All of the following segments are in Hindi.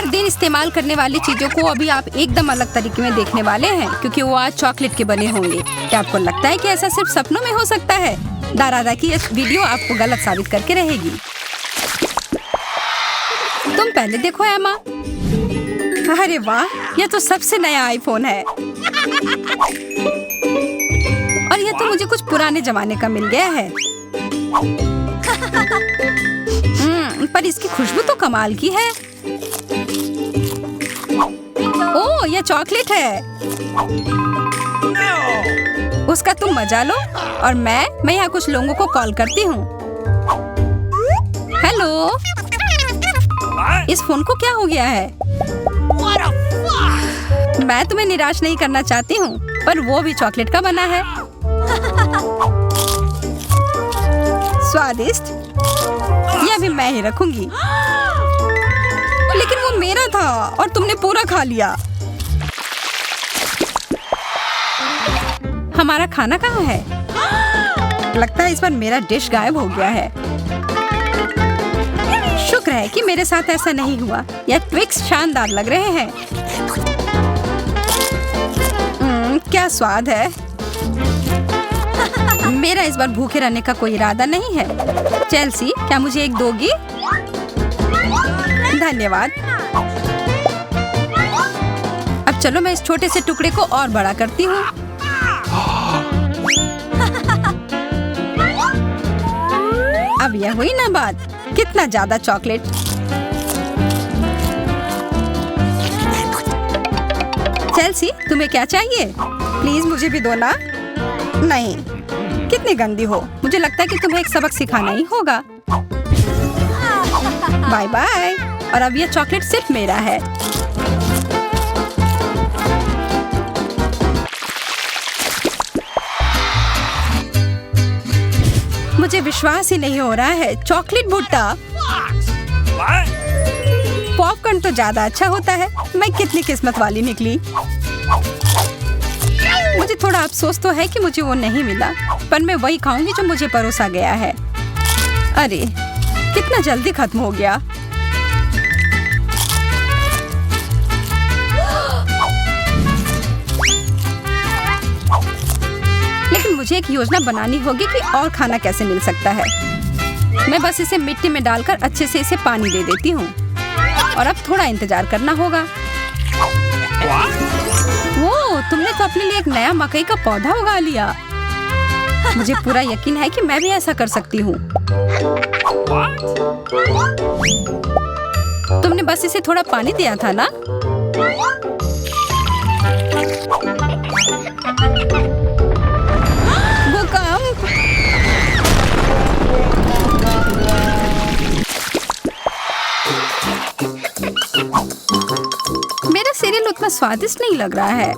हर दिन इस्तेमाल करने वाली चीजों को अभी आप एकदम अलग तरीके में देखने वाले हैं, क्योंकि वो आज चॉकलेट के बने होंगे। क्या आपको लगता है कि ऐसा सिर्फ सपनों में हो सकता है? दारादा की इस वीडियो आपको गलत साबित करके रहेगी। तुम पहले देखो एमा। अरे वाह, यह तो सबसे नया आईफोन है और यह तो मुझे कुछ पुराने जमाने का मिल गया है। पर इसकी खुशबू तो कमाल की है। ओह, यह चॉकलेट है। उसका तुम मजा लो और मैं यहाँ कुछ लोगों को कॉल करती हूँ। हेलो, इस फोन को क्या हो गया है? मैं तुम्हें निराश नहीं करना चाहती हूँ, पर वो भी चॉकलेट का बना है। स्वादिष्ट। यह भी मैं ही रखूंगी। लेकिन वो मेरा था और तुमने पूरा खा लिया। हमारा खाना कहाँ है? लगता है इस बार मेरा डिश गायब हो गया है। शुक्र है कि मेरे साथ ऐसा नहीं हुआ। यह ट्विक्स शानदार लग रहे हैं। क्या स्वाद है। मेरा इस बार भूखे रहने का कोई इरादा नहीं है। चेल्सी, क्या मुझे एक दोगी? धन्यवाद। अब चलो मैं इस छोटे से टुकड़े को और बड़ा करती हूँ। अब यह हुई ना बात। कितना ज्यादा चॉकलेट। चेल्सी, तुम्हें क्या चाहिए? प्लीज मुझे भी दो ना। नहीं, कितनी गंदी हो। मुझे लगता है कि तुम्हें एक सबक सिखाना ही होगा। Bye bye. और अब यह चॉकलेट सिर्फ मेरा है। मुझे विश्वास ही नहीं हो रहा है। चॉकलेट भुट्टा। पॉपकॉर्न तो ज्यादा अच्छा होता है। मैं कितनी किस्मत वाली निकली। मुझे थोड़ा अफसोस तो है कि मुझे वो नहीं मिला, पर मैं वही खाऊंगी जो मुझे परोसा गया है। अरे, कितना जल्दी खत्म हो गया। लेकिन मुझे एक योजना बनानी होगी कि और खाना कैसे मिल सकता है। मैं बस इसे मिट्टी में डालकर अच्छे से इसे पानी दे देती हूँ और अब थोड़ा इंतजार करना होगा। वो, तुमने तो अपने लिए एक नया मकई का पौधा उगा लिया। मुझे पूरा यकीन है कि मैं भी ऐसा कर सकती हूँ। तुमने बस इसे थोड़ा पानी दिया था ना? भूकंप। मेरा सीरियल उतना स्वादिष्ट नहीं लग रहा है।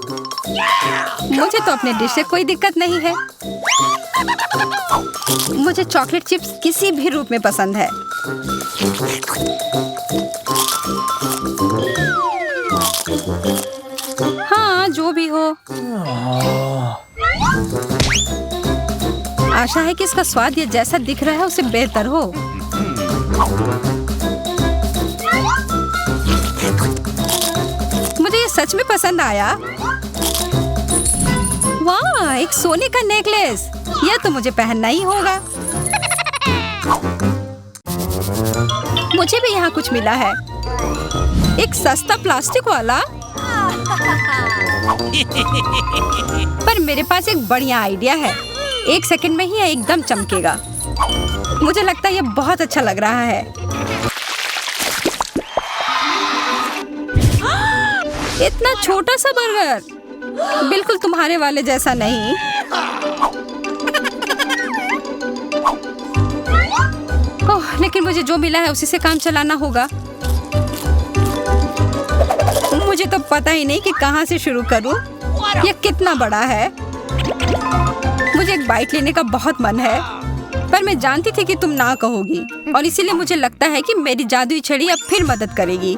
मुझे तो अपने डिश से कोई दिक्कत नहीं है। मुझे चॉकलेट चिप्स किसी भी रूप में पसंद है। हाँ, जो भी हो। आशा है कि इसका स्वाद ये जैसा दिख रहा है उससे बेहतर हो। मुझे ये सच में पसंद आया। वाह, एक सोने का नेकलेस। यह तो मुझे पहनना ही होगा। मुझे भी यहाँ कुछ मिला है। एक सस्ता प्लास्टिक वाला। पर मेरे पास एक बढ़िया आइडिया है। 1 सेकंड में ही यह एकदम चमकेगा। मुझे लगता है यह बहुत अच्छा लग रहा है। इतना छोटा सा बर्गर, बिल्कुल तुम्हारे वाले जैसा नहीं। ओह, लेकिन मुझे जो मिला है उसी से काम चलाना होगा। मुझे तो पता ही नहीं कि कहाँ से शुरू करूं। यह कितना बड़ा है। मुझे एक बाइट लेने का बहुत मन है, पर मैं जानती थी कि तुम ना कहोगी और इसीलिए मुझे लगता है कि मेरी जादुई छड़ी अब फिर मदद करेगी।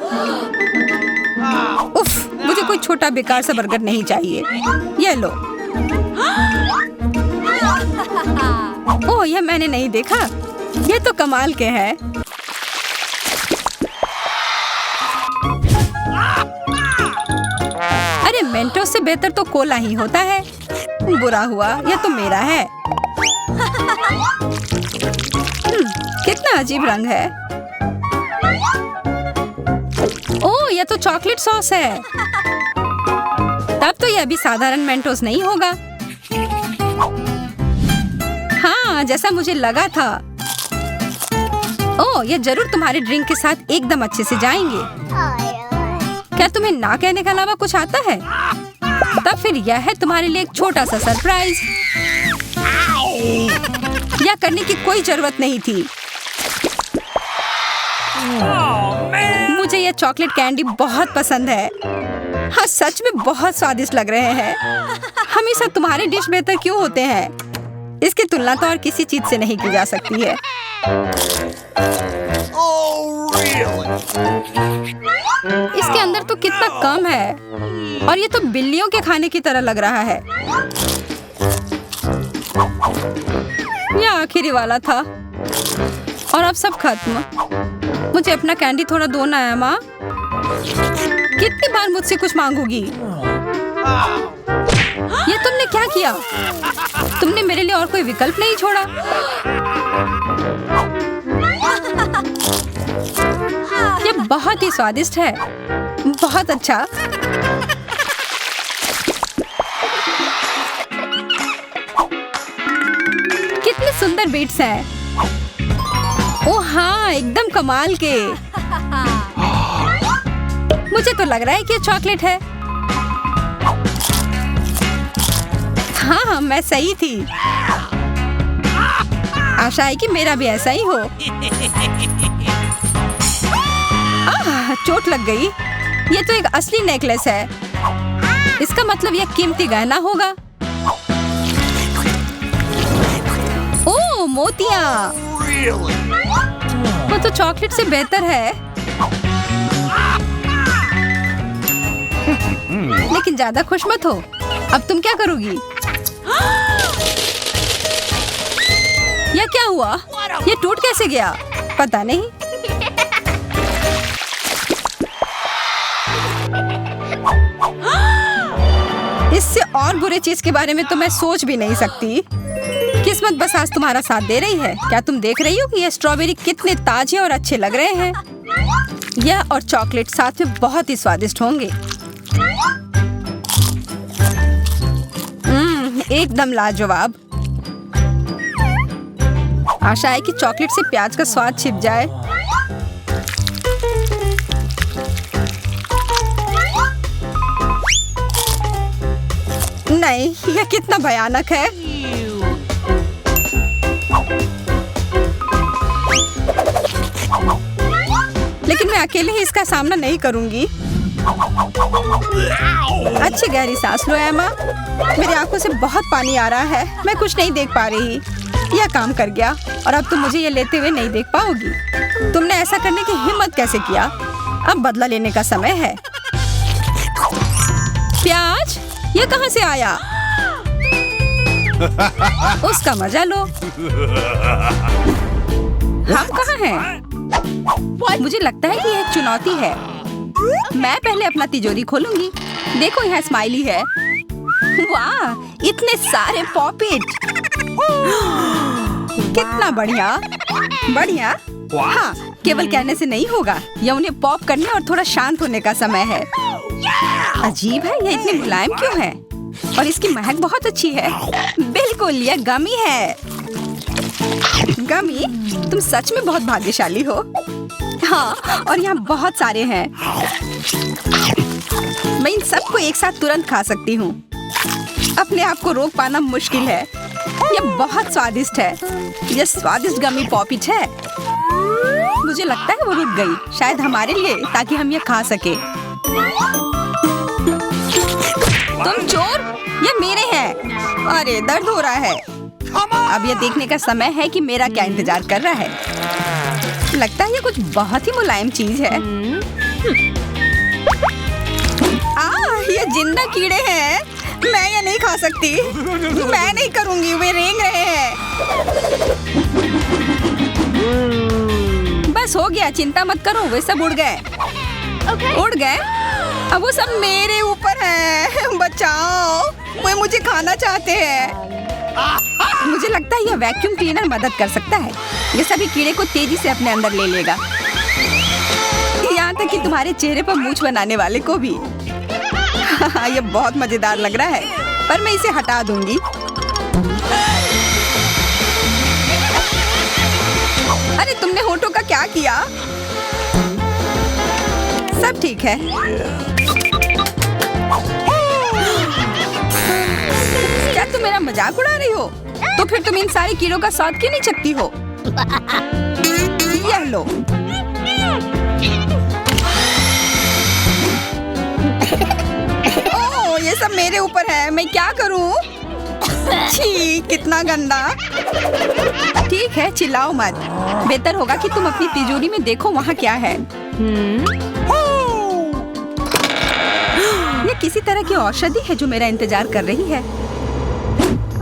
उफ, मुझे कोई छोटा बेकार सा बर्गर नहीं चाहिए। ये लो। ओह, यह मैंने नहीं देखा। ये तो कमाल के हैं। उससे बेहतर तो कोला ही होता है। बुरा हुआ, यह तो मेरा है। कितना अजीब रंग है। ओह, यह तो चॉकलेट सॉस है। तब तो यह भी साधारण मेंटोस नहीं होगा। हाँ, जैसा मुझे लगा था। ओह, यह जरूर तुम्हारे ड्रिंक के साथ एकदम अच्छे से जाएंगे। क्या तुम्हें ना कहने के अलावा कुछ आता है? तब फिर यह है तुम्हारे लिए एक छोटा सा सरप्राइज। यह करने की कोई जरूरत नहीं थी। मुझे यह चॉकलेट कैंडी बहुत पसंद है। हाँ, सच में बहुत स्वादिष्ट लग रहे हैं। हमेशा तुम्हारे डिश बेहतर क्यों होते हैं? इसकी तुलना तो और किसी चीज से नहीं की जा सकती है। इसके अंदर तो कितना कम है और ये तो बिल्लियों के खाने की तरह लग रहा है। यह आखिरी वाला था और अब सब खत्म। मुझे अपना कैंडी थोड़ा दो ना है माँ। कितनी बार मुझसे कुछ मांगोगी? ये तुमने क्या किया? तुमने मेरे लिए और कोई विकल्प नहीं छोड़ा। ये बहुत ही स्वादिष्ट है। बहुत अच्छा। कितने सुंदर बीट्स हैं। ओह हाँ, एकदम कमाल के। मुझे तो लग रहा है कि ये चॉकलेट है। हाँ, मैं सही थी। आशा है कि मेरा भी ऐसा ही हो। चोट लग गई। ये तो एक असली नेकलेस है। इसका मतलब यह कीमती गहना होगा। ओह, मोतियाँ। वो तो चॉकलेट से बेहतर है। लेकिन ज्यादा खुश मत हो। अब तुम क्या करोगी? यह क्या हुआ? यह टूट कैसे गया? पता नहीं। इससे और बुरे चीज के बारे में तो मैं सोच भी नहीं सकती। किस्मत बस आज तुम्हारा साथ दे रही है। क्या तुम देख रही हो कि ये स्ट्रॉबेरी कितने ताजे और अच्छे लग रहे हैं? यह और चॉकलेट साथ में बहुत ही स्वादिष्ट होंगे। एकदम लाजवाब। आशा है कि चॉकलेट से प्याज का स्वाद छिप जाए। नहीं, यह कितना भयानक है। लेकिन मैं अकेले ही इसका सामना नहीं करूंगी। अच्छी गहरी सांस लो एमा। मेरी आंखों से बहुत पानी आ रहा है। मैं कुछ नहीं देख पा रही। यह काम कर गया और अब तुम मुझे ये लेते हुए नहीं देख पाओगी। तुमने ऐसा करने की हिम्मत कैसे किया? अब बदला लेने का समय है। प्याज, ये कहाँ से आया? उसका मजा लो। हम कहाँ हैं? मुझे लगता है कि यह एक चुनौती है। मैं पहले अपना तिजोरी खोलूंगी। देखो, यहाँ स्माइली है। वाह, इतने सारे पॉपिट। कितना बढ़िया। बढ़िया। हाँ, केवल कहने से नहीं होगा। यह उन्हें पॉप करने और थोड़ा शांत होने का समय है। अजीब है, यह इतनी मुलायम क्यों है? और इसकी महक बहुत अच्छी है। बिल्कुल, यह गमी है। गमी, तुम सच में बहुत भाग्यशाली हो। हाँ, और यहाँ बहुत सारे हैं। मैं इन सबको एक साथ तुरंत खा सकती हूँ। अपने आप को रोक पाना मुश्किल है। यह बहुत स्वादिष्ट है। यह स्वादिष्ट गमी पॉपिट है। मुझे लगता है वो रुक गई, शायद हमारे लिए, ताकि हम यह खा सके। तुम चोर, ये मेरे हैं। अरे, दर्द हो रहा है। अब यह देखने का समय है कि मेरा क्या इंतजार कर रहा है। लगता है ये कुछ बहुत ही मुलायम चीज है। ये जिंदा कीड़े हैं। मैं ये नहीं खा सकती। मैं नहीं करूंगी, वे रेंग रहे हैं। बस हो गया, चिंता मत करो, वे सब उड़ गए। उड़ गए। अब वो सब मेरे ऊपर है। बचाओ, वो मुझे खाना चाहते हैं। मुझे लगता है यह वैक्यूम क्लीनर मदद कर सकता है। ये सभी कीड़े को तेजी से अपने अंदर ले लेगा, यहाँ तक कि तुम्हारे चेहरे पर मूंछ बनाने वाले को भी। ये बहुत मजेदार लग रहा है, पर मैं इसे हटा दूंगी। अरे तुमने होठों का क्या किया? सब ठीक है। क्या तुम मेरा मजाक उड़ा रही हो? तो फिर तुम इन सारे कीड़ों का स्वाद क्यों नहीं चखती हो? यह लो। ओह, ये सब मेरे ऊपर है। मैं क्या करूं? छी, कितना गंदा। ठीक है, चिल्लाओ मत। बेहतर होगा कि तुम अपनी तिजोरी में देखो वहाँ क्या है। ये किसी तरह की औषधि है जो मेरा इंतजार कर रही है।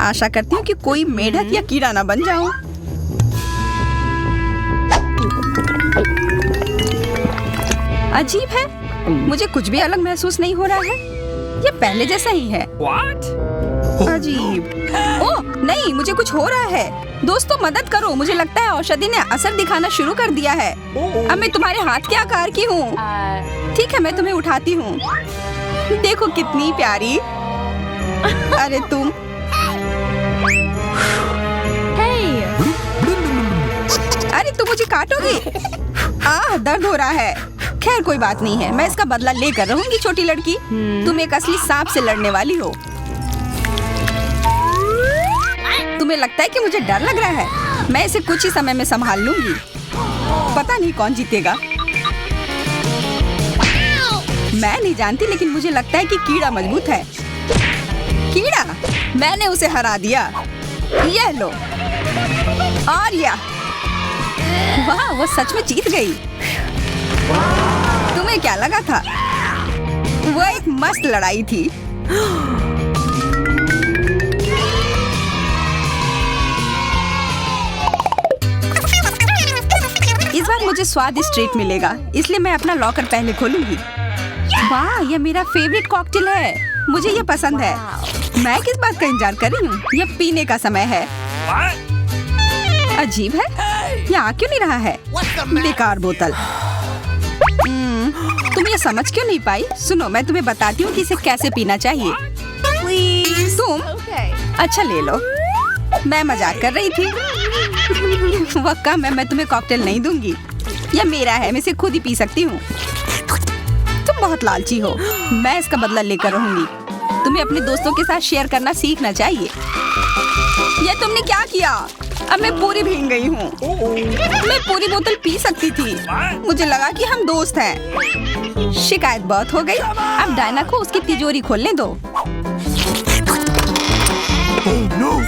आशा करती हूँ कि कोई मेढक या कीड़ा ना बन जाऊं। अजीब है, मुझे कुछ भी अलग महसूस नहीं हो रहा है। ये पहले जैसा ही है। अजीब। ओह नहीं, मुझे कुछ हो रहा है। दोस्तों मदद करो, मुझे लगता है औषधि ने असर दिखाना शुरू कर दिया है। अब मैं तुम्हारे हाथ के आकार की हूँ। ठीक है, मैं तुम्हें उठाती हूँ। देखो कितनी प्यारी। अरे तुम। अरे तुम मुझे काटोगी? दर्द हो रहा है। खैर कोई बात नहीं है, मैं इसका बदला लेकर रहूंगी। छोटी लड़की, तुम एक असली सांप से लड़ने वाली हो। तुम्हें लगता है कि मुझे डर लग रहा है? मैं इसे कुछ ही समय में संभाल लूंगी। पता नहीं कौन जीतेगा। मैं नहीं जानती, लेकिन मुझे लगता है कि कीड़ा मजबूत है। कीड़ा, मैंने उसे हरा दिया। यह लो। और यह, वाह, वो सच में जीत गई। तुम्हें क्या लगा था? वो एक मस्त लड़ाई थी। इस बार मुझे स्वादिष्ट ट्रीट मिलेगा, इसलिए मैं अपना लॉकर पहले खोलूंगी। वाह, यह मेरा फेवरेट कॉकटेल है। मुझे यह पसंद है। मैं किस बात का इंतजार कर रही हूँ? यह पीने का समय है। अजीब है, यह आ क्यों नहीं रहा है? बेकार बोतल। तुम ये समझ क्यों नहीं पाई? सुनो, मैं तुम्हें बताती हूँ कि इसे कैसे पीना चाहिए। तुम अच्छा ले लो। मैं मजाक कर रही थी। वह कम है, मैं तुम्हें कॉकटेल नहीं दूंगी। यह मेरा है, मैं इसे खुद ही पी सकती हूँ। तुम बहुत लालची हो। मैं इसका बदला लेकर रहूंगी। तुम्हें अपने दोस्तों के साथ शेयर करना सीखना चाहिए। यह तुमने क्या किया? अब मैं पूरी भीग गई हूँ। मैं पूरी बोतल पी सकती थी। मुझे लगा कि हम दोस्त हैं। शिकायत बहुत हो गई। अब डायना को उसकी तिजोरी खोलने दो।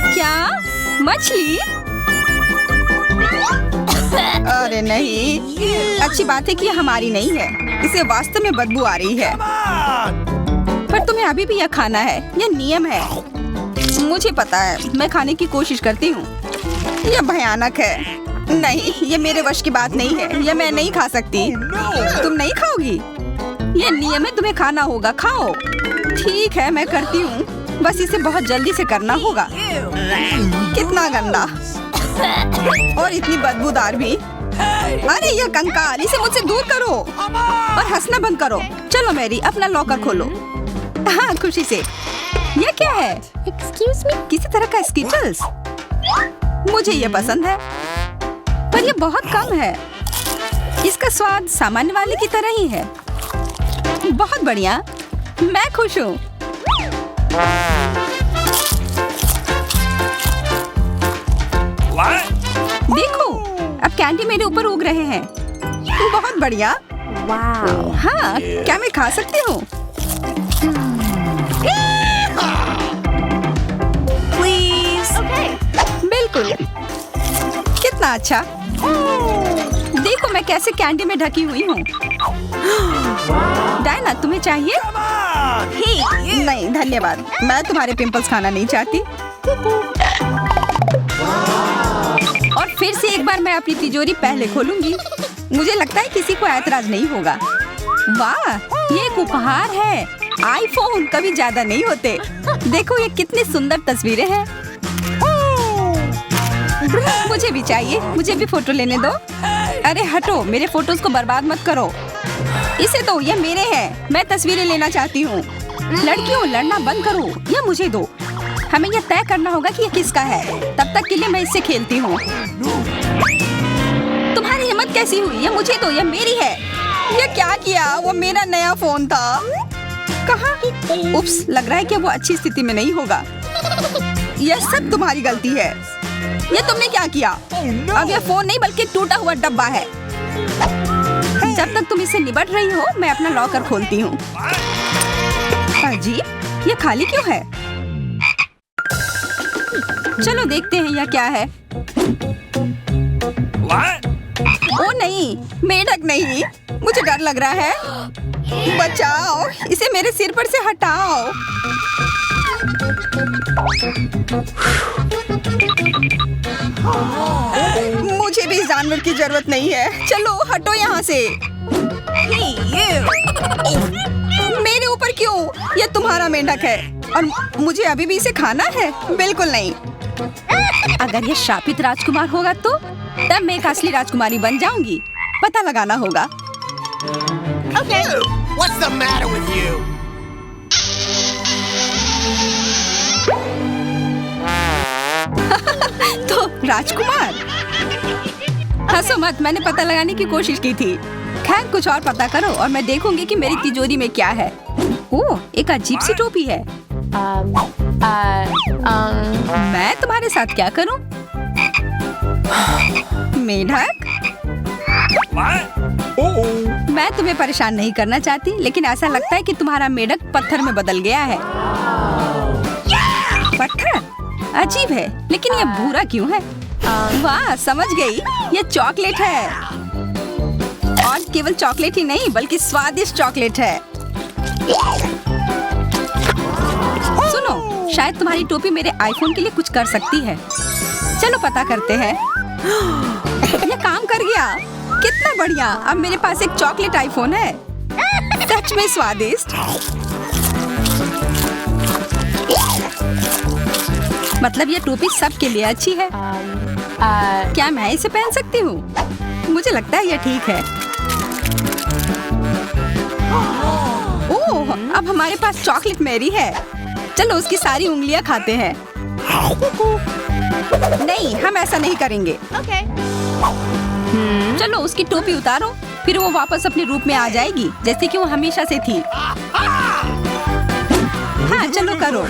क्या? मछली? अरे नहीं, अच्छी बात है कि यह हमारी नहीं है। इसे वास्तव में बदबू आ रही है। पर तुम्हें अभी भी यह खाना है। यह नियम है। मुझे पता है, मैं खाने की कोशिश करती हूँ। यह भयानक है। नहीं, ये मेरे वश की बात नहीं है। यह मैं नहीं खा सकती। तुम नहीं खाओगी? यह नियम है, तुम्हें खाना होगा। खाओ। ठीक है, मैं करती हूँ। बस इसे बहुत जल्दी से करना होगा। कितना गंदा और इतनी बदबूदार भी। अरे यह कंकाल, इसे मुझसे दूर करो और हंसना बंद करो। चलो मैरी, अपना लॉकर खोलो। हाँ, खुशी से। यह क्या है? एक्सक्यूज मी, किसी तरह का स्किटल्स। मुझे ये पसंद है, पर ये बहुत कम है। इसका स्वाद सामान्य वाले की तरह ही है। बहुत बढ़िया, मैं खुश हूँ। देखो, अब कैंडी मेरे ऊपर उग रहे हैं। बहुत बढ़िया। हाँ, क्या मैं खा सकती हूँ? बिल्कुल। कितना अच्छा। देखो मैं कैसे कैंडी में ढकी हुई हूँ। डायना, तुम्हें चाहिए? नहीं धन्यवाद, मैं तुम्हारे पिंपल्स खाना नहीं चाहती। और फिर से एक बार मैं अपनी तिजोरी पहले खोलूंगी। मुझे लगता है किसी को ऐतराज नहीं होगा। वाह, ये एक उपहार है। आईफोन कभी ज्यादा नहीं होते। देखो ये कितनी सुंदर तस्वीरें हैं। मुझे भी चाहिए, मुझे भी फोटो लेने दो। अरे हटो, मेरे फोटोज को बर्बाद मत करो। इसे दो, ये मेरे हैं। मैं तस्वीरें लेना चाहती हूँ। लड़कियों, लड़ना बंद करो, ये मुझे दो। हमें यह तय करना होगा कि ये किसका है। तब तक के लिए मैं इससे खेलती हूँ। तुम्हारी हिम्मत कैसी हुई? ये मुझे दो, ये मेरी है। ये क्या किया? वो मेरा नया फोन था। कहाँ? उप्स, लग रहा है कि वो अच्छी स्थिति में नहीं होगा। यह सब तुम्हारी गलती है। ये तुमने क्या किया? अब यह फोन नहीं बल्कि टूटा हुआ डब्बा है। जब तक तुम इससे निपट रही हो, मैं अपना लॉकर खोलती हूँ। अजीब, ये खाली क्यों है? चलो देखते हैं यह क्या है। ओ नहीं, मेढक नहीं। मुझे डर लग रहा है। बचाओ, इसे मेरे सिर पर से हटाओ। मुझे भी इस जानवर की जरूरत नहीं है। चलो हटो यहाँ से। मेरे ऊपर क्यों? यह तुम्हारा मेंढक है और मुझे अभी भी इसे खाना है? बिल्कुल नहीं। अगर ये शापित राजकुमार होगा तो तब मैं एक असली राजकुमारी बन जाऊंगी। पता लगाना होगा। Okay. What's the matter with you? तो राजकुमार, हंसो मत, मैंने पता लगाने की कोशिश की थी। खैर कुछ और पता करो और मैं देखूंगी कि मेरी तिजोरी में क्या है। ओह, एक अजीब सी टोपी है। मैं तुम्हारे साथ क्या करूं? मेढक, मैं तुम्हें परेशान नहीं करना चाहती, लेकिन ऐसा लगता है कि तुम्हारा मेढक पत्थर में बदल गया है। पत्थर? अजीब है, लेकिन ये भूरा क्यों है? वाह, समझ गई, ये चॉकलेट है। और केवल चॉकलेट ही नहीं बल्कि स्वादिष्ट चॉकलेट है। सुनो, शायद तुम्हारी टोपी मेरे आईफोन के लिए कुछ कर सकती है। चलो पता करते हैं। ये काम कर गया, कितना बढ़िया। अब मेरे पास एक चॉकलेट आईफोन है। सच में स्वादिष्ट। मतलब ये टोपी सबके लिए अच्छी है। क्या मैं इसे पहन सकती हूँ? मुझे लगता है यह ठीक है। ओह, अब हमारे पास चॉकलेट मैरी है। चलो उसकी सारी उंगलियां खाते हैं। नहीं, हम ऐसा नहीं करेंगे। Okay. चलो उसकी टोपी उतारो, फिर वो वापस अपने रूप में आ जाएगी जैसे कि वो हमेशा से थी। हाँ चलो करो।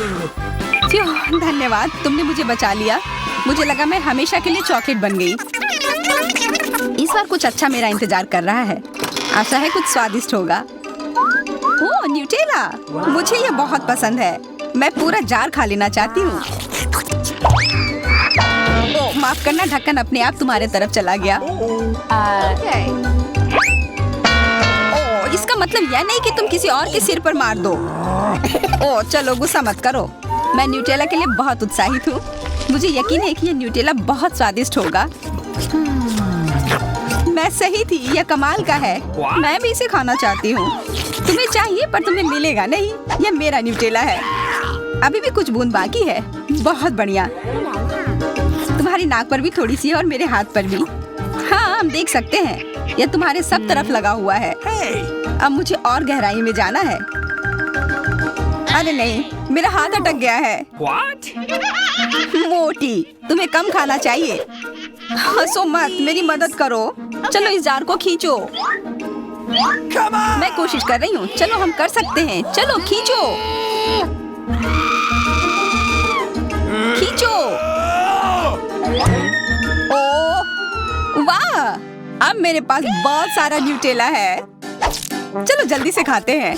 धन्यवाद, तुमने मुझे बचा लिया। मुझे लगा मैं हमेशा के लिए चॉकलेट बन गई। इस बार कुछ अच्छा मेरा इंतजार कर रहा है। आशा है कुछ स्वादिष्ट होगा। ओह, न्यूटेला, मुझे ये बहुत पसंद है। मैं पूरा जार खा लेना चाहती हूँ। ओह, माफ करना, ढक्कन अपने आप तुम्हारे तरफ चला गया। ओह, इसका मतलब यह नहीं कि तुम किसी और के सिर पर मार दो। ओह, चलो गुस्सा मत करो। मैं न्यूटेला के लिए बहुत उत्साहित हूँ। मुझे यकीन है कि यह न्यूटेला बहुत स्वादिष्ट होगा। मैं सही थी, यह कमाल का है। मैं भी इसे खाना चाहती हूँ। तुम्हें चाहिए पर तुम्हें मिलेगा नहीं। यह मेरा न्यूटेला है। अभी भी कुछ बूंद बाकी है। बहुत बढ़िया। तुम्हारी नाक पर भी थोड़ी सी है और मेरे हाथ पर भी। हाँ, हम देख सकते हैं। यह तुम्हारे सब तरफ लगा हुआ है। अब मुझे और गहराई में जाना है। अरे नहीं, मेरा हाथ अटक गया है। What? मोटी, तुम्हें कम खाना चाहिए। हंसो मत, मेरी मदद करो। चलो इस जार को खींचो। मैं कोशिश कर रही हूँ। चलो हम कर सकते हैं। चलो खींचो, खींचो। ओह वाह, अब मेरे पास बहुत सारा न्यूटेला है। चलो जल्दी से खाते हैं।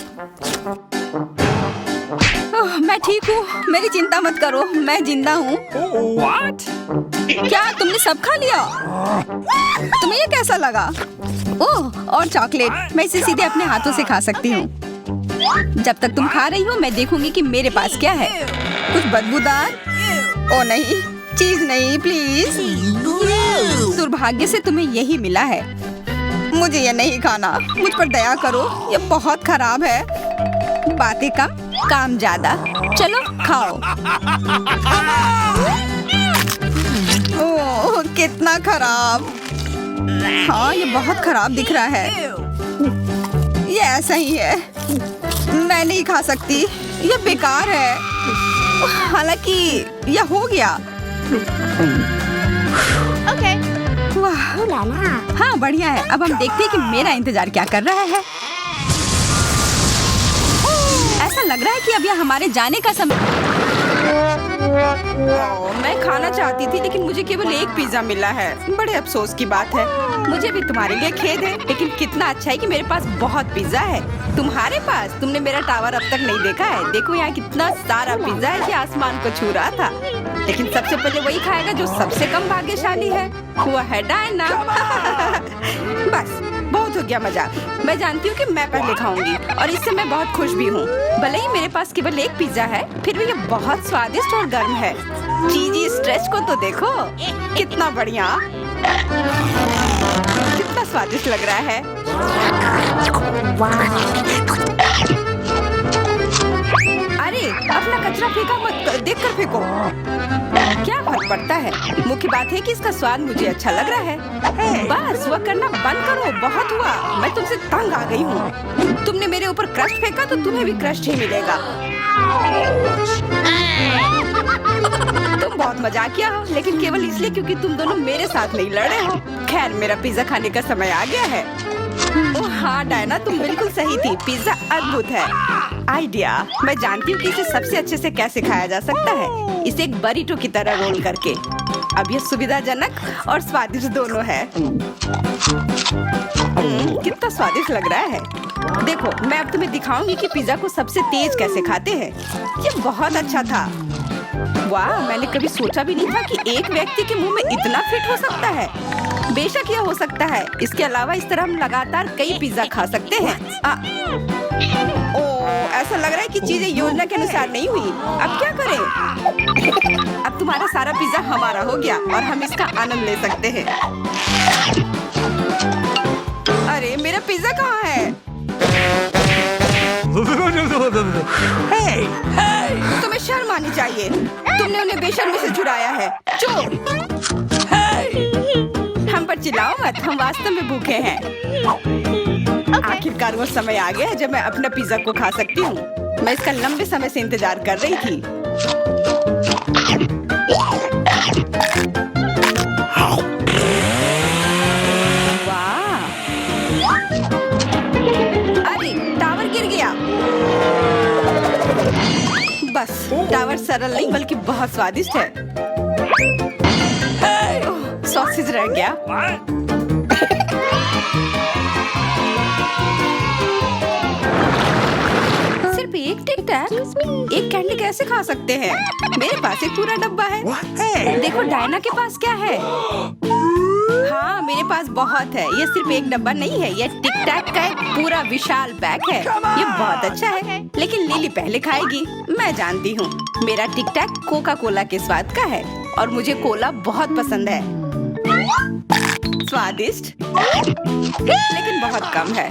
ओह, मैं ठीक हूँ, मेरी चिंता मत करो, मैं जिंदा हूँ। What? क्या तुमने सब खा लिया? तुम्हें ये कैसा लगा? ओह, और चॉकलेट, मैं इसे सीधे अपने हाथों से खा सकती हूँ। जब तक तुम खा रही हो मैं देखूंगी कि मेरे पास क्या है। कुछ बदबूदार? ओ नहीं, चीज नहीं, प्लीज। दुर्भाग्य से तुम्हें यही मिला है। मुझे ये नहीं खाना। मुझ पर दया करो, ये बहुत खराब है। बातें कम, काम ज्यादा। चलो खाओ। ओह, कितना खराब। हाँ, ये बहुत खराब दिख रहा है। ये ऐसा ही है। मैं नहीं खा सकती, ये बेकार है। हालांकि यह हो गया। Okay. वाह, Ooh la la. हाँ बढ़िया है। अब हम देखते हैं कि मेरा इंतजार क्या कर रहा है। ऐसा लग रहा है कि अब यह हमारे जाने का समय। मैं खाना चाहती थी लेकिन मुझे केवल एक पिज्जा मिला है। बड़े अफसोस की बात है। मुझे भी तुम्हारे लिए खेद है, लेकिन कितना अच्छा है कि मेरे पास बहुत पिज्जा है। तुम्हारे पास? तुमने मेरा टावर अब तक नहीं देखा है। देखो यहाँ कितना सारा पिज्जा है कि आसमान को छू रहा था। लेकिन सबसे पहले वही खाएगा जो सबसे कम भाग्यशाली है। वो है डायना। बस बहुत हो गया मजाक। मैं जानती हूँ कि मैं पहले खाऊंगी और इससे मैं बहुत खुश भी हूँ। भले ही मेरे पास केवल एक पिज्जा है, फिर भी ये बहुत स्वादिष्ट और गर्म है। चीजी स्ट्रेच को तो देखो, कितना बढ़िया, कितना स्वादिष्ट लग रहा है। अरे अपना कचरा फेंका मत, देख कर फेंको। क्या फर्क पड़ता है, मुख्य बात है कि इसका स्वाद मुझे अच्छा लग रहा है। बस वह करना बंद करो, बहुत हुआ। मैं तुमसे तंग आ गई हूँ। तुमने मेरे ऊपर क्रस्ट फेंका तो तुम्हें भी क्रस्ट ही मिलेगा। तुम बहुत मजाकिया हो, लेकिन केवल इसलिए क्योंकि तुम दोनों मेरे साथ नहीं लड़े हो। खैर, मेरा पिज्जा खाने का समय आ गया है। ओह हाँ डायना, तुम बिल्कुल सही थी। पिज्जा अद्भुत है। आइडिया, मैं जानती हूँ कि इसे सबसे अच्छे से कैसे खाया जा सकता है। इसे एक बरीटो की तरह रोल करके। अब यह सुविधाजनक और स्वादिष्ट दोनों है। कितना स्वादिष्ट लग रहा है। देखो, मैं अब तुम्हें दिखाऊंगी कि पिज्जा को सबसे तेज कैसे खाते हैं। ये बहुत अच्छा था। वाह, मैंने कभी सोचा भी नहीं था कि एक व्यक्ति के मुंह में इतना फिट हो सकता है। बेशक यह हो सकता है। इसके अलावा इस तरह हम लगातार कई पिज्जा खा सकते हैं। ऐसा लग रहा है कि चीजें योजना के अनुसार नहीं हुई। अब क्या करें? अब तुम्हारा सारा पिज्जा हमारा हो गया और हम इसका आनंद ले सकते हैं। अरे मेरा पिज्जा कहाँ है? तुम्हें शर्म आनी चाहिए। तुमने उन्हें बेशर्मी से चुराया है। चोर! हम पर चिल्लाओ मत, हम वास्तव में भूखे हैं। आखिरकार वो समय आ गया है जब मैं अपना पिज्जा को खा सकती हूँ। मैं इसका लंबे समय से इंतजार कर रही थी। वाह! अरे टावर गिर गया। बस टावर सरल नहीं बल्कि बहुत स्वादिष्ट है। सॉसेज रह गया। सिर्फ एक टिक टैक, एक कैंडी कैसे खा सकते हैं? मेरे पास एक पूरा डब्बा है। देखो डायना के पास क्या है। हाँ, मेरे पास बहुत है। ये सिर्फ एक डब्बा नहीं है, ये टिक टैक का एक पूरा विशाल पैक है। ये बहुत अच्छा है, लेकिन लिली पहले खाएगी। मैं जानती हूँ, मेरा टिक टैक कोका कोला के स्वाद का है और मुझे कोला बहुत पसंद है। स्वादिष्ट, लेकिन बहुत कम है।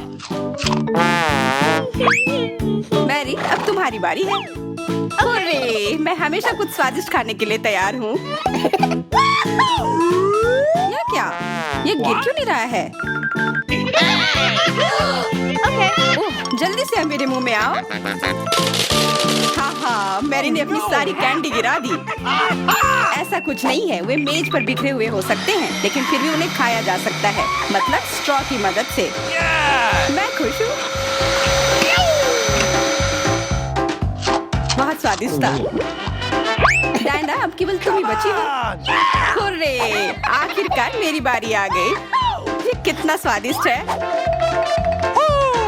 मैरी, अब तुम्हारी बारी है। अरे, मैं हमेशा कुछ स्वादिष्ट खाने के लिए तैयार हूँ। या क्या? ये गिर क्यों नहीं रहा है? ओह, जल्दी से मेरे मुंह में आओ। हाँ, मैरी ने अपनी सारी कैंडी गिरा दी। ऐसा कुछ नहीं है, वे मेज पर बिखरे हुए हो सकते हैं, लेकिन फिर भी उन्हें खाया जा सकता है, मतलब स्ट्रॉ की मदद से। मैं खुश हूँ। बहुत स्वादिष्ट था। डायना, अब केवल तुम ही बची हो। हुर्रे, आखिरकार मेरी बारी आ गई। ये कितना स्वादिष्ट है।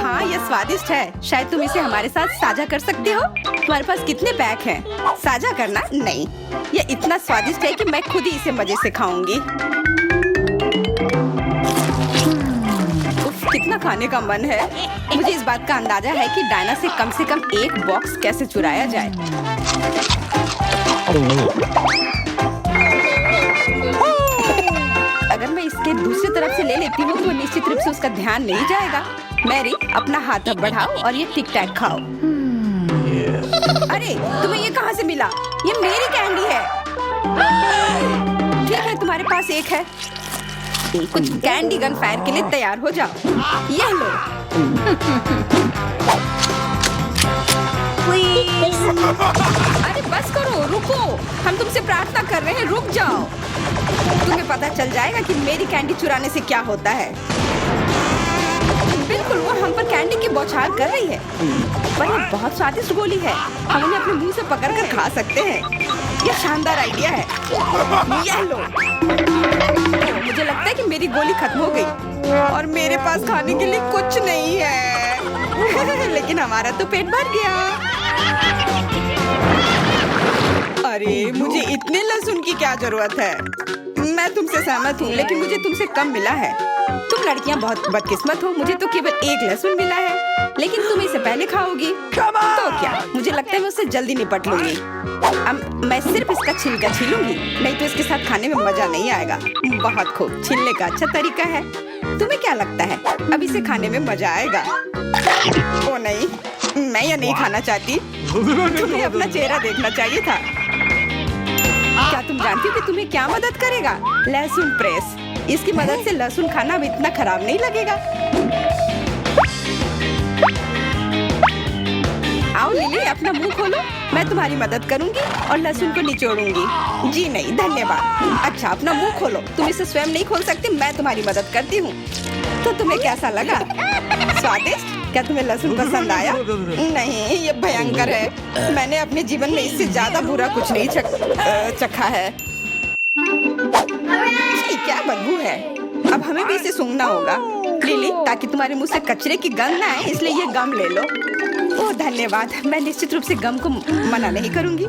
हाँ, ये स्वादिष्ट है। शायद तुम इसे हमारे साथ साझा कर सकते हो। तुम्हारे पास कितने पैक हैं? साझा करना नहीं। ये इतना स्वादिष्ट है कि मैं खुद ही इसे मजे से खाऊंगी। उफ, कितना खाने का मन है। मुझे इस बात का अंदाजा है कि डायना से कम एक बॉक्स कैसे चुराया जाए। अगर मैं इस इसके दूसरी तरफ से ले लेती हूँ तो निश्चित रूप से उसका ध्यान नहीं जाएगा। मैरी, अपना हाथ अब बढ़ाओ और ये टिक टैक खाओ। अरे, तुम्हें ये कहाँ से मिला? ये मेरी कैंडी है। ठीक है, तुम्हारे पास एक है। कुछ कैंडी गन फायर के लिए तैयार हो जाओ। ये लो। अरे बस करो, रुको। हम तुमसे प्रार्थना कर रहे हैं, रुक जाओ। तुम्हें पता चल जाएगा कि मेरी कैंडी चुराने से क्या होता है। बिल्कुल, वो हम पर कैंडी की बौछार कर रही है। पर ये बहुत स्वादिष्ट गोली है। हम उन्हें अपने मुंह से पकड़कर खा सकते हैं। ये शानदार आइडिया है। ये लो। मुझे लगता है कि मेरी गोली खत्म हो गई और मेरे पास खाने के लिए कुछ नहीं है। लेकिन हमारा तो पेट भर गया। अरे, मुझे इतने लहसुन की क्या जरूरत है? मैं तुमसे सहमत हूँ, लेकिन मुझे तुमसे कम मिला है। तुम लड़कियाँ बहुत बदकिस्मत हो। मुझे तो केवल एक लहसुन मिला है, लेकिन तुम इसे पहले खाओगी तो क्या? मुझे लगता है मैं उससे जल्दी निपट लूंगी। अब मैं सिर्फ इसका छिलका छीलूंगी, नहीं तो इसके साथ खाने में मजा नहीं आएगा। बहुत खूब, छीलने का अच्छा तरीका है। तुम्हें क्या लगता है अब इसे खाने में मजा आएगा? ओ नहीं, मैं यह नहीं खाना चाहती। तुम्हें अपना चेहरा देखना चाहिए था। क्या तुम जानती हो कि तुम्हें क्या मदद करेगा? लहसुन प्रेस। इसकी मदद से लहसुन खाना अब इतना खराब नहीं लगेगा। आओ लिली, अपना मुंह खोलो। मैं तुम्हारी मदद करूंगी और लहसुन को निचोड़ूंगी। जी नहीं, धन्यवाद। अच्छा, अपना मुंह खोलो। तुम इसे स्वयं नहीं खोल सकती, मैं तुम्हारी मदद करती हूँ। तो तुम्हें कैसा लगा? स्वादिष्ट? क्या तुम्हें लहसुन पसंद आया? नहीं, ये भयंकर है। मैंने अपने जीवन में इससे ज्यादा बुरा कुछ नहीं चखा है। क्या बदबू है। अब हमें भी इसे सूंघना होगा लिली, ताकि तुम्हारे मुंह से कचरे की गंध ना आए, इसलिए ये गम ले लो। ओह धन्यवाद। मैं निश्चित रूप से गम को मना नहीं करूंगी।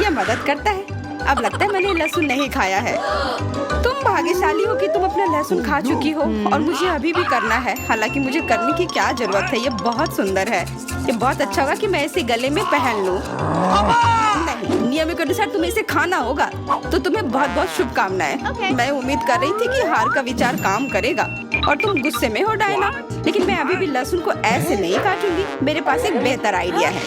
यह मदद करता है। अब लगता है मैंने लहसुन नहीं खाया है। तुम भाग्यशाली हो कि तुम अपना लहसुन खा चुकी हो और मुझे अभी भी करना है। हालांकि मुझे करने की क्या जरूरत है, ये बहुत सुंदर है। ये बहुत अच्छा होगा कि मैं इसे गले में पहन लूं। नहीं, नियम के अनुसार तुम्हें इसे खाना होगा। तो तुम्हें बहुत बहुत शुभकामनाएं। मैं उम्मीद कर रही थी कि हार का विचार काम करेगा और तुम गुस्से में हो डायना, लेकिन मैं अभी भी लहसुन को ऐसे नहीं काटूंगी। मेरे पास एक बेहतर आइडिया है।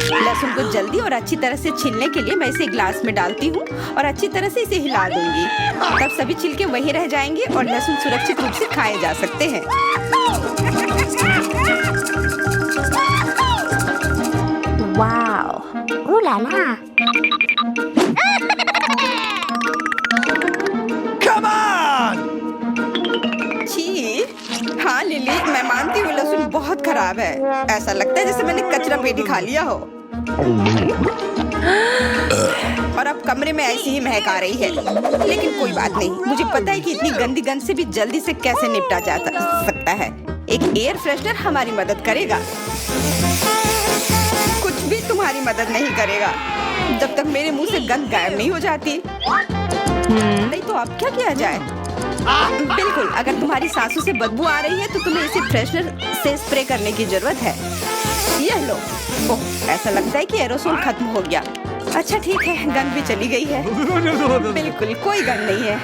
लहसुन को जल्दी और अच्छी तरह से छीलने के लिए मैं इसे ग्लास में डालती हूँ और अच्छी तरह से इसे हिला दूंगी। तब सभी छिलके वहीं रह जाएंगे और लहसुन सुरक्षित रूप से खाए जा सकते हैं। Wow, ooh la la. Come on! छी, हाँ लिली, मैं मानती हूँ लहसुन बहुत खराब है। ऐसा लगता है जैसे मैंने कचरा पेटी खा लिया हो। और अब कमरे में ऐसी ही महक आ रही है। लेकिन कोई बात नहीं, मुझे पता है कि इतनी गंदी गंध से भी जल्दी से कैसे निपटा जा सकता है। एक एयर फ्रेशनर हमारी मदद करेगा। कुछ भी तुम्हारी मदद नहीं करेगा जब तक मेरे मुंह से गंध गायब नहीं हो जाती। नहीं तो अब क्या किया जाए? बिल्कुल, अगर तुम्हारी सांसों से बदबू आ रही है तो तुम्हें इसे फ्रेशनर से स्प्रे करने की जरूरत है। यह लो। ओह, ऐसा लगता है कि एरोसोल खत्म हो गया। अच्छा ठीक है, गंध भी चली गई है। बिल्कुल कोई गंध नहीं है,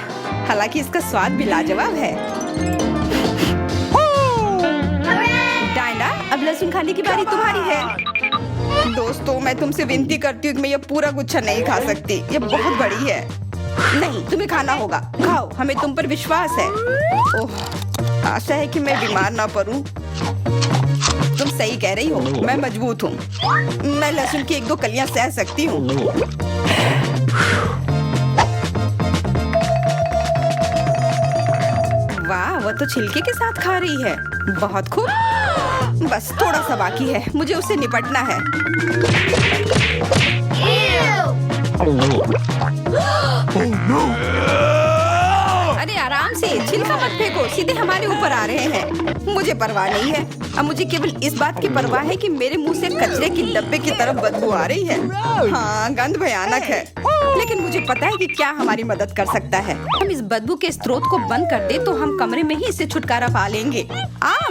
हालांकि इसका स्वाद भी लाजवाब है। डायना, अब लहसुन खाने की बारी तुम्हारी है। दोस्तों, मैं तुमसे विनती करती हूँ कि मैं ये पूरा गुच्छा नहीं खा सकती। ये बहुत बड़ी है। नहीं, तुम्हें खाना होगा। खाओ, हमें तुम पर विश्वास है। ओह, आशा है कि मैं बीमार ना पड़ूं। तुम सही कह रही हो, मैं मजबूत हूँ। मैं लहसुन की 1-2 कलियां सह सकती हूँ। वाह, वो तो छिलके के साथ खा रही है। बहुत खूब। बस थोड़ा सा बाकी है, मुझे उससे निपटना है। अरे आराम से, छिलका मत फेंको, सीधे हमारे ऊपर आ रहे हैं। मुझे परवाह नहीं है। अब मुझे केवल इस बात की परवाह है कि मेरे मुंह से कचरे की डब्बे की तरफ बदबू आ रही है। हाँ, गंध भयानक है, लेकिन मुझे पता है कि क्या हमारी मदद कर सकता है। हम इस बदबू के स्रोत को बंद कर दे तो हम कमरे में ही इससे छुटकारा पा लेंगे।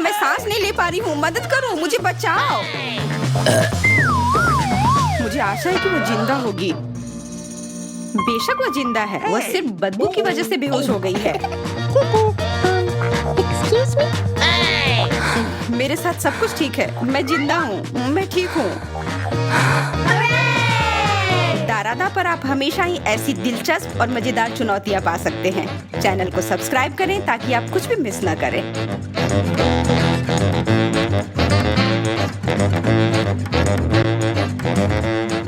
मैं सांस नहीं ले पा रही हूँ, मदद करो, मुझे बचाओ। मुझे आशा है कि वो जिंदा होगी। बेशक वो जिंदा है, वो सिर्फ बदबू की वजह से बेहोश हो गई है। Excuse me? मेरे साथ सब कुछ ठीक है, मैं जिंदा हूँ, मैं ठीक हूँ। दारादा पर आप हमेशा ही ऐसी दिलचस्प और मजेदार चुनौतियाँ पा सकते हैं। चैनल को सब्सक्राइब करें ताकि आप कुछ भी मिस ना करें।